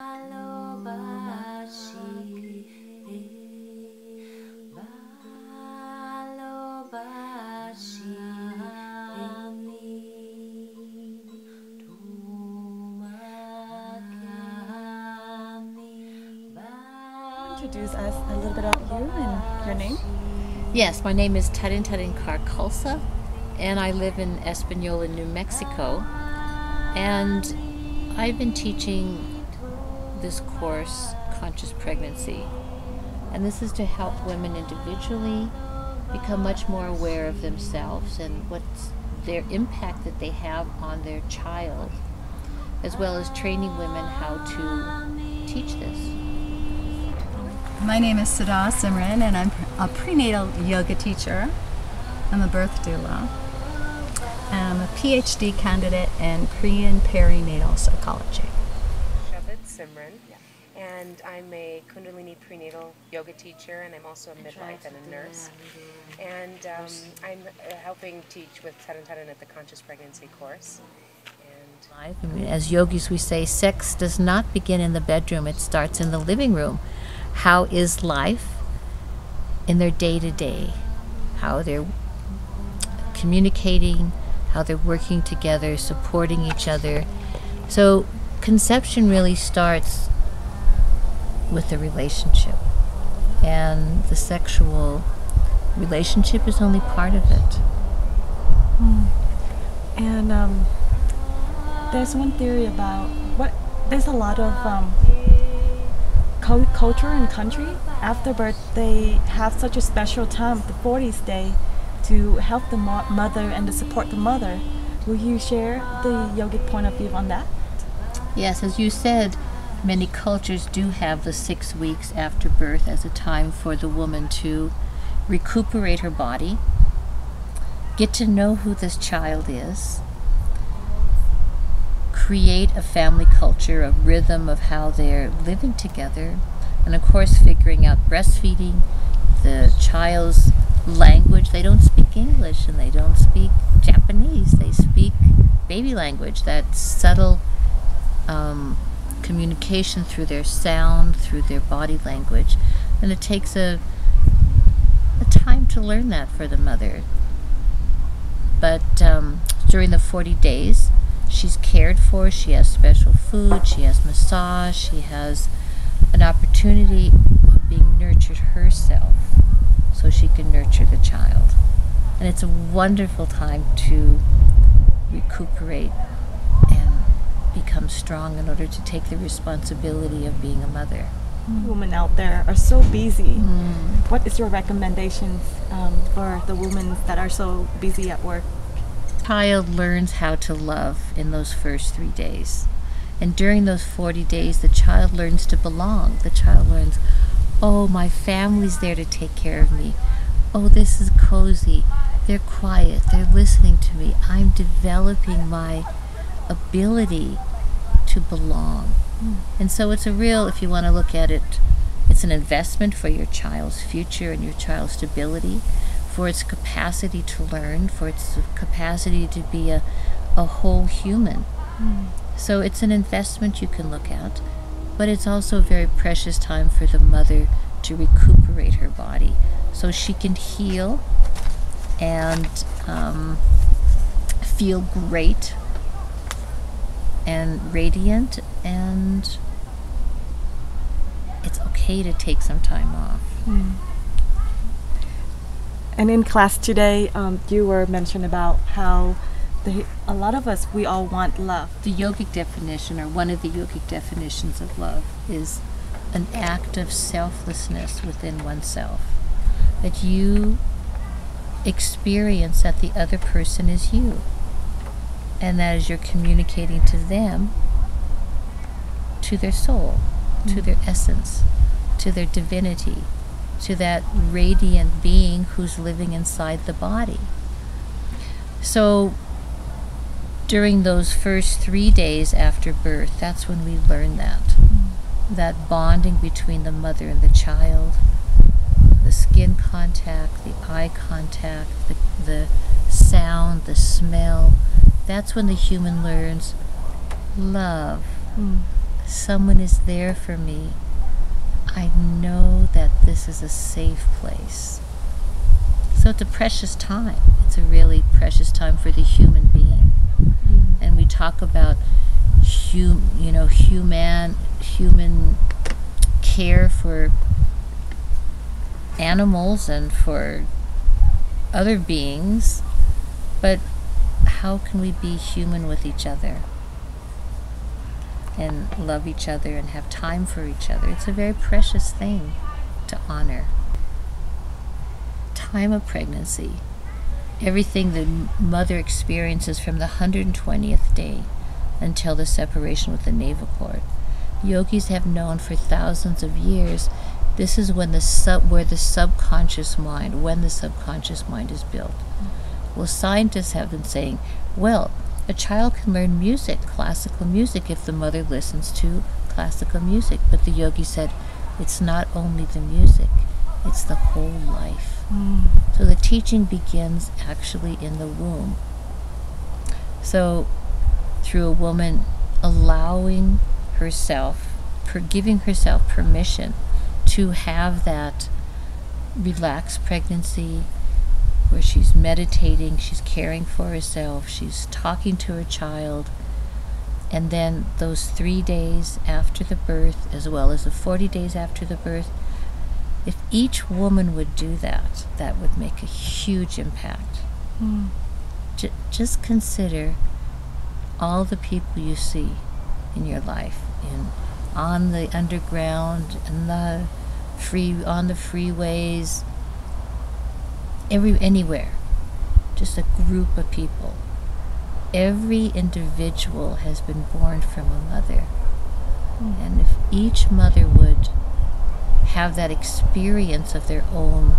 Introduce us a little bit about you and your name. Yes, my name is Attain Carculsa, and I live in Espanola, New Mexico. And I've been teaching this course, Conscious Pregnancy. And this is to help women individually become much more aware of themselves and what's their impact that they have on their child, as well as training women how to teach this. My name is Sada Simran, and I'm a prenatal yoga teacher. I'm a birth doula. And I'm a PhD candidate in pre and perinatal psychology. Simran, and I'm a Kundalini prenatal yoga teacher, and I'm also a midwife and a nurse. And I'm helping teach with Attain at the Conscious Pregnancy course. As yogis, we say sex does not begin in the bedroom, it starts in the living room. How is life in their day-to-day? How they're communicating, how they're working together, supporting each other. So conception really starts with the relationship, and the sexual relationship is only part of it. And there's one theory about there's a lot of culture and country. After birth, they have such a special time, the 40th day, to help the mother and to support the mother. Will you share the yogic point of view on that? Yes, as you said, many cultures do have the 6 weeks after birth as a time for the woman to recuperate her body, get to know who this child is, create a family culture, a rhythm of how they're living together, and of course figuring out breastfeeding, the child's language. They don't speak English and they don't speak Japanese. They speak baby language, that subtle communication through their sound, through their body language. And it takes a time to learn that for the mother. But during the 40 days, she's cared for, she has special food, she has massage, she has an opportunity of being nurtured herself so she can nurture the child. And it's a wonderful time to recuperate and become strong in order to take the responsibility of being a mother. Women out there are so busy. What is your recommendations for the women that are so busy at work? Child learns how to love in those first 3 days. And during those 40 days, the child learns to belong. The child learns, oh, my family's there to take care of me. Oh, this is cozy. They're quiet. They're listening to me. I'm developing my ability to belong. And so it's a real, if you want to look at it, it's an investment for your child's future and your child's stability, for its capacity to learn, for its capacity to be a whole human. So it's an investment you can look at, but it's also a very precious time for the mother to recuperate her body so she can heal and feel great and radiant, and it's okay to take some time off. And in class today, you were mentioning about how a lot of us, we all want love. The yogic definition, or one of the yogic definitions of love, is an act of selflessness within oneself. That you experience that the other person is you. And that as you're communicating to them, to their soul, to their essence, to their divinity, to that radiant being who's living inside the body. So during those first 3 days after birth, that's when we learn that bonding between the mother and the child, the skin contact, the eye contact, the sound, the smell. That's when the human learns love. someone is there for me. I know that this is a safe place. So it's a precious time. It's a really precious time for the human being. And we talk about human care for animals and for other beings, but how can we be human with each other and love each other and have time for each other? It's a very precious thing to honor. Time of pregnancy, everything the mother experiences from the 120th day until the separation with the navel cord. Yogis have known for thousands of years this is when the subconscious mind is built. Well, scientists have been saying, well, a child can learn music, classical music, if the mother listens to classical music. But the yogi said, it's not only the music, it's the whole life. So the teaching begins actually in the womb. So through a woman allowing herself, giving herself permission to have that relaxed pregnancy where she's meditating, she's caring for herself, she's talking to her child, and then those 3 days after the birth, as well as the 40 days after the birth, if each woman would do that, that would make a huge impact. Just consider all the people you see in your life, on the underground, on the freeways, anywhere. Just a group of people. Every individual has been born from a mother. And if each mother would have that experience of their own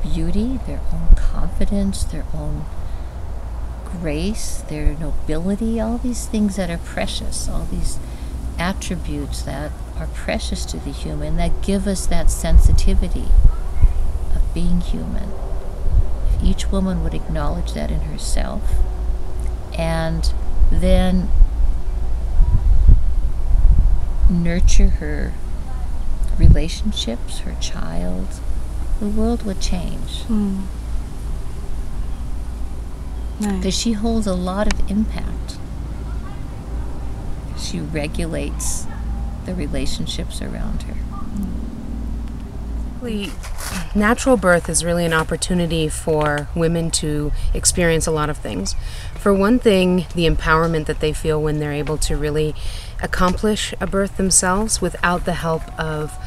beauty, their own confidence, their own grace, their nobility, all these things that are precious, all these attributes that are precious to the human, that give us that sensitivity of being human. If each woman would acknowledge that in herself, and then nurture her relationships, her child, the world would change. Because she holds a lot of impact. She regulates the relationships around her. Natural birth is really an opportunity for women to experience a lot of things. For one thing, the empowerment that they feel when they're able to really accomplish a birth themselves without the help of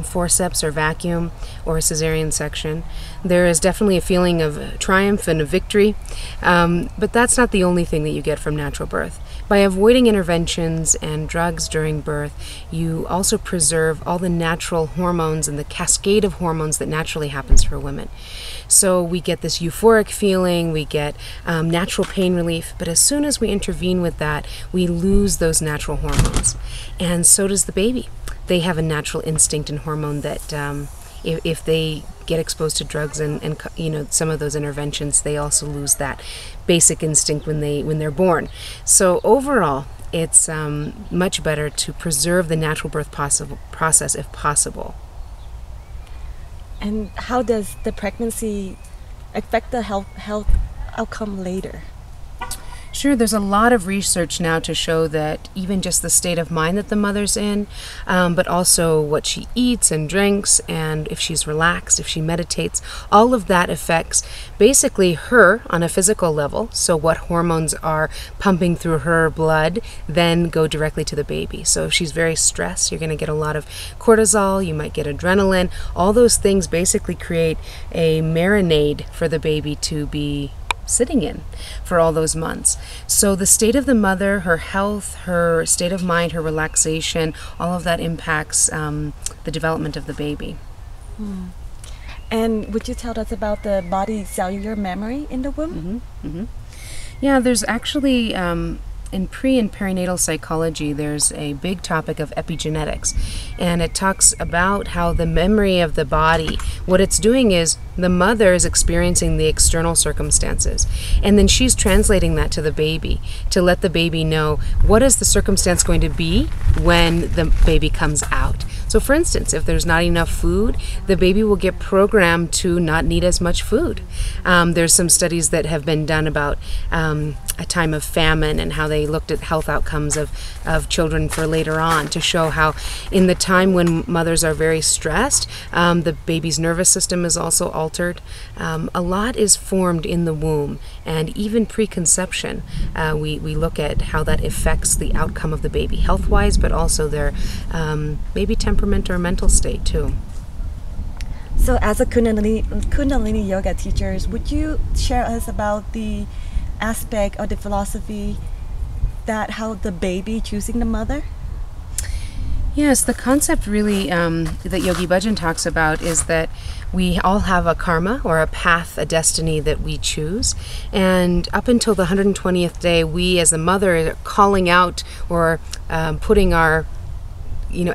forceps or vacuum or a cesarean section. There is definitely a feeling of triumph and a victory, but that's not the only thing that you get from natural birth. By avoiding interventions and drugs during birth, you also preserve all the natural hormones and the cascade of hormones that naturally happens for women. So we get this euphoric feeling, we get natural pain relief, but as soon as we intervene with that, we lose those natural hormones. And so does the baby. They have a natural instinct and hormone that if they get exposed to drugs and some of those interventions, they also lose that basic instinct when they're born. So overall, it's much better to preserve the natural birth process if possible. And how does the pregnancy affect the health outcome later? Sure, there's a lot of research now to show that even just the state of mind that the mother's in, but also what she eats and drinks, and if she's relaxed, if she meditates, all of that affects basically her on a physical level. So what hormones are pumping through her blood then go directly to the baby. So if she's very stressed, you're going to get a lot of cortisol, you might get adrenaline. All those things basically create a marinade for the baby to be sitting in for all those months. So the state of the mother, her health, her state of mind, her relaxation, all of that impacts the development of the baby. And would you tell us about the body cellular memory in the womb? Yeah, there's actually in pre and perinatal psychology, there's a big topic of epigenetics, and it talks about how the memory of the body, what it's doing is the mother is experiencing the external circumstances, and then she's translating that to the baby to let the baby know what is the circumstance going to be when the baby comes out. So for instance, if there's not enough food, the baby will get programmed to not need as much food. There's some studies that have been done about a time of famine and how they looked at health outcomes of children for later on to show how in the time when mothers are very stressed, the baby's nervous system is also altered. A lot is formed in the womb, and even preconception, we look at how that affects the outcome of the baby health-wise, but also their maybe temperament or mental state too. So as a Kundalini yoga teachers, would you share us about the aspect of the philosophy that how the baby choosing the mother? Yes, the concept really that Yogi Bhajan talks about is that we all have a karma or a path, a destiny that we choose. And up until the 120th day, we as a mother are calling out or putting our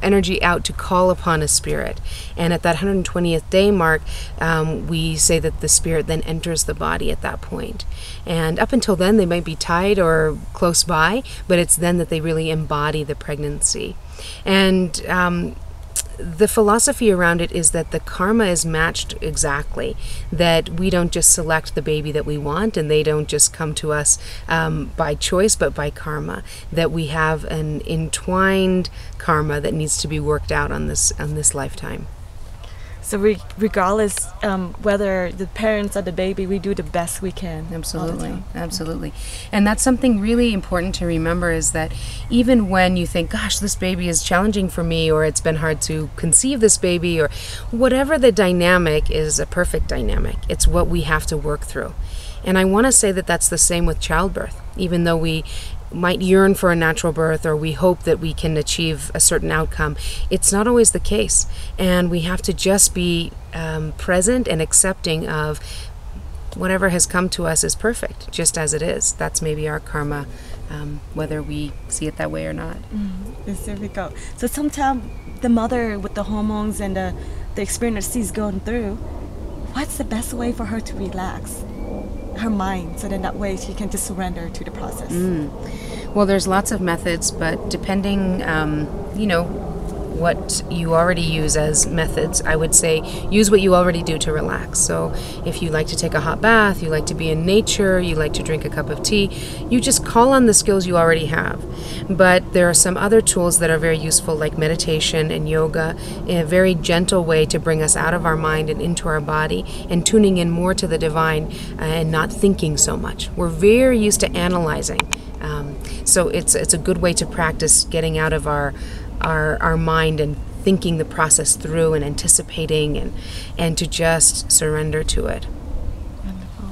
energy out to call upon a spirit. And at that 120th day mark, we say that the spirit then enters the body at that point. And up until then, they might be tied or close by, but it's then that they really embody the pregnancy. And the philosophy around it is that the karma is matched exactly, that we don't just select the baby that we want and they don't just come to us by choice but by karma, that we have an entwined karma that needs to be worked out on this lifetime. So regardless whether the parents or the baby, we do the best we can. Absolutely, absolutely. And that's something really important to remember, is that even when you think, gosh, this baby is challenging for me, or it's been hard to conceive this baby, or whatever the dynamic is, a perfect dynamic. It's what we have to work through. And I want to say that that's the same with childbirth. Even though we might yearn for a natural birth, or we hope that we can achieve a certain outcome, it's not always the case. And we have to just be present and accepting of whatever has come to us is perfect, just as it is. That's maybe our karma, whether we see it that way or not. It's difficult. So sometimes the mother with the hormones and the experience she's going through, what's the best way for her to relax her mind, so then that way she can just surrender to the process? Well, there's lots of methods, but depending, what you already use as methods, I would say use what you already do to relax. So if you like to take a hot bath, you like to be in nature, you like to drink a cup of tea, you just call on the skills you already have. But there are some other tools that are very useful, like meditation and yoga, in a very gentle way to bring us out of our mind and into our body and tuning in more to the divine and not thinking so much. We're very used to analyzing. So it's a good way to practice getting out of our mind and thinking the process through and anticipating and to just surrender to it. Wonderful.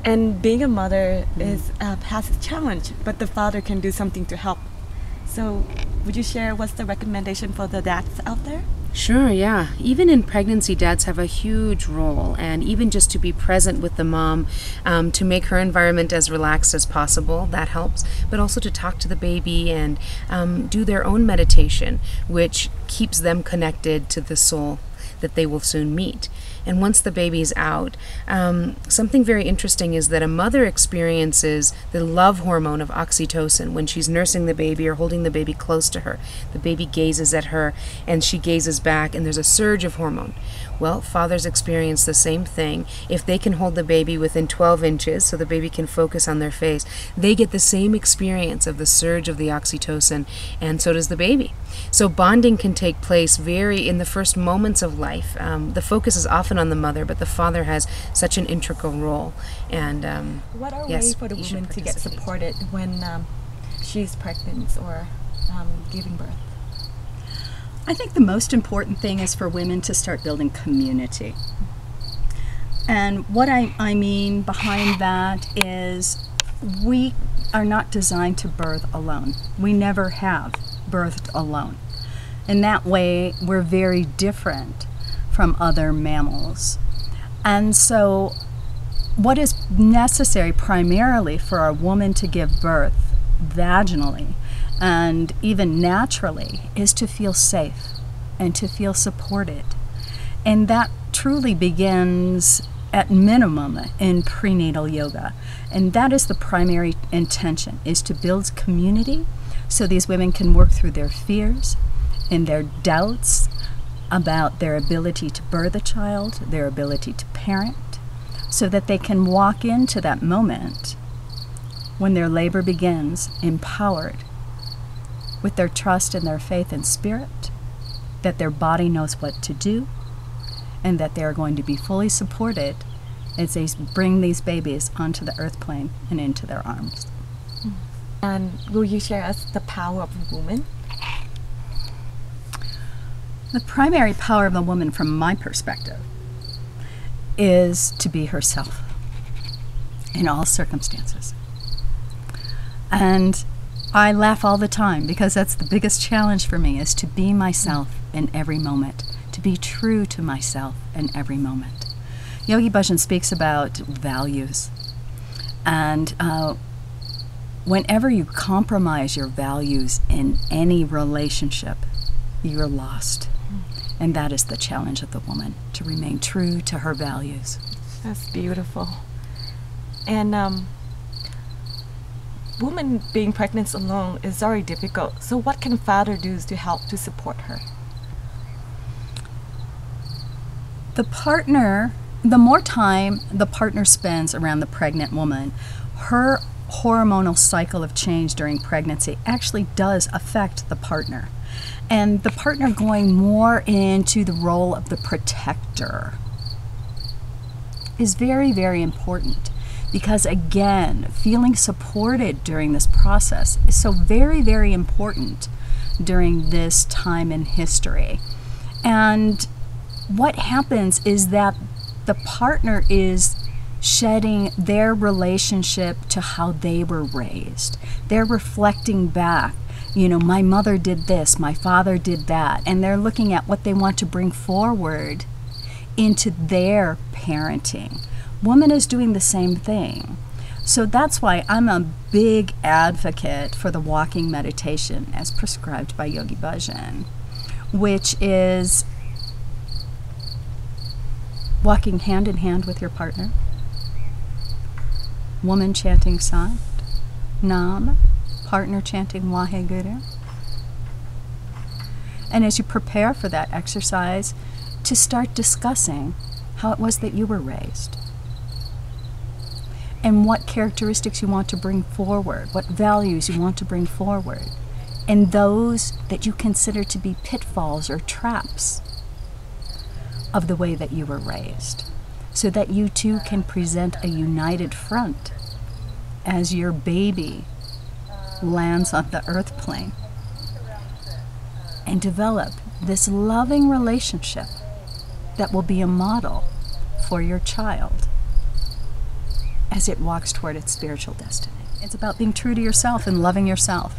And being a mother is has a challenge, but the father can do something to help. So would you share what's the recommendation for the dads out there? Sure, yeah. Even in pregnancy, dads have a huge role, and even just to be present with the mom, to make her environment as relaxed as possible, that helps, but also to talk to the baby and do their own meditation, which keeps them connected to the soul that they will soon meet. And once the baby's out, something very interesting is that a mother experiences the love hormone of oxytocin when she's nursing the baby or holding the baby close to her. The baby gazes at her and she gazes back, and there's a surge of hormone. Well, fathers experience the same thing. If they can hold the baby within 12 inches so the baby can focus on their face, they get the same experience of the surge of the oxytocin, and so does the baby. So bonding can take place very in the first moments of life. The focus is often on the mother, but the father has such an integral role. And what are yes, ways for the woman to get supported when she's pregnant or giving birth? I think the most important thing is for women to start building community. And what I mean behind that is we are not designed to birth alone. We never have birthed alone. In that way, we're very different from other mammals. And so what is necessary primarily for a woman to give birth vaginally and even naturally is to feel safe and to feel supported. And that truly begins at minimum in prenatal yoga. And that is the primary intention, is to build community so these women can work through their fears and their doubts about their ability to birth a child, their ability to parent, so that they can walk into that moment when their labor begins empowered with their trust and their faith and spirit, that their body knows what to do, and that they are going to be fully supported as they bring these babies onto the earth plane and into their arms. And will you share us the power of a woman? The primary power of a woman, from my perspective, is to be herself in all circumstances. And I laugh all the time because that's the biggest challenge for me, is to be myself in every moment, to be true to myself in every moment. Yogi Bhajan speaks about values, and whenever you compromise your values in any relationship, you're lost. And that is the challenge of the woman, to remain true to her values. That's beautiful. And woman being pregnant alone is very difficult. So what can father do to help to support her? The partner, the more time the partner spends around the pregnant woman, her hormonal cycle of change during pregnancy actually does affect the partner. And the partner going more into the role of the protector is very, very important, because again, feeling supported during this process is so very, very important during this time in history. And what happens is that the partner is shedding their relationship to how they were raised. They're reflecting back, my mother did this, my father did that, and they're looking at what they want to bring forward into their parenting. Woman is doing the same thing. So that's why I'm a big advocate for the walking meditation as prescribed by Yogi Bhajan, which is walking hand in hand with your partner, woman chanting Sant, Nam, partner chanting Waheguru. And as you prepare for that exercise, to start discussing how it was that you were raised and what characteristics you want to bring forward, what values you want to bring forward, and those that you consider to be pitfalls or traps of the way that you were raised, so that you too can present a united front as your baby lands on the earth plane and develop this loving relationship that will be a model for your child as it walks toward its spiritual destiny. It's about being true to yourself and loving yourself.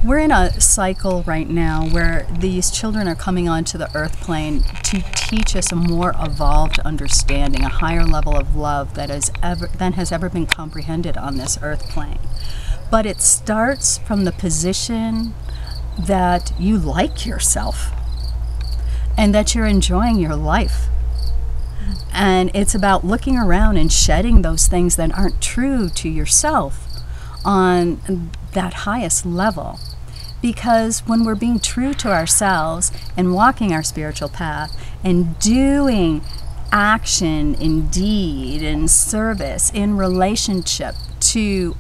We're in a cycle right now where these children are coming onto the earth plane to teach us a more evolved understanding, a higher level of love than has ever been comprehended on this earth plane. But it starts from the position that you like yourself and that you're enjoying your life. And it's about looking around and shedding those things that aren't true to yourself on that highest level. Because when we're being true to ourselves and walking our spiritual path and doing action in deed and service in relationship to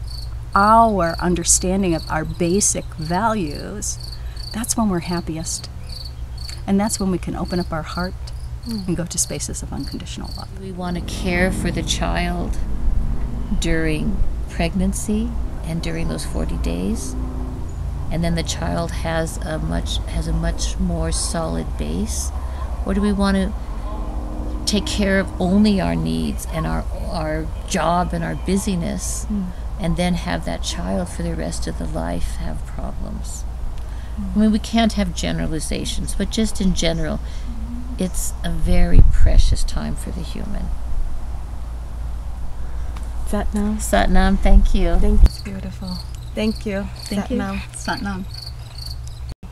our understanding of our basic values, that's when we're happiest. And that's when we can open up our heart and go to spaces of unconditional love. We want to care for the child during pregnancy and during those 40 days. And then the child has a much more solid base? Or do we want to take care of only our needs and our job and our busyness, and then have that child for the rest of the life have problems? I mean, we can't have generalizations, but just in general, it's a very precious time for the human. Satnam. Satnam, thank you. Thank you. It's beautiful. Thank you. Thank Satnam. you. Satnam.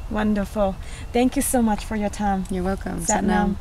Wonderful. Thank you so much for your time. You're welcome. Satnam.